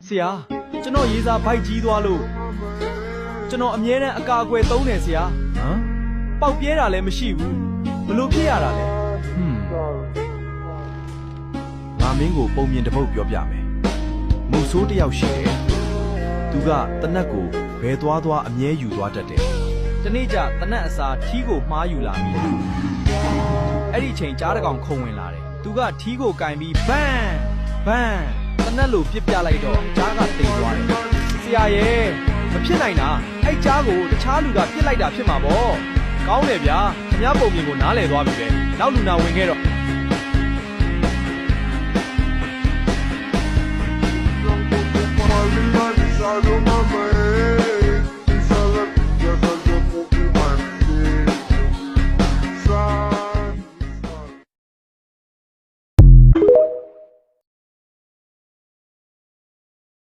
ဆရာကျွန်တော်ရေးစားဘိုက်ကြီးသွားလို့ကျွန်တော်အမြဲတမ်းအကာအကွယ်သုံးတယ်ဆရာဟမ်ပေါက်ပြဲတာလည်းမရှိဘူးဘလို့ဖြစ်ရတာလဲငါမင်းကိုပုံမြင်တစ်ပုတ်ပြောပြမယ်မုတ်ဆိုးတစ်ယောက်ရှိတယ်သူကတနက်ကိုဘယ်သွားသွားအမြဲယူသွားတတ်တယ်တနေ့ကျတနက်အစာထီးကိုမှားယူလာမိတယ်အဲ့ဒီချိန်ကြားတကောင်ခုံဝင်လာတယ်သူကထီးကိုကင်ပြီးဘန်းဘန်းတနက်လိုပြစ်ပြလိုက်တော့ကြားကတိမ်သွားတယ်ဆရာရဲ့မဖြစ်နိုင်တာအဲ့ကြားကိုတခြားလူကပြစ်လိုက်တာဖြစ်မှာပေါ့ကောင်းတယ်ဗျာခင်ဗျားပုံမြင်ကိုနားလည်သွားပြီပဲနောက်လူနာဝင်ခဲ့တော့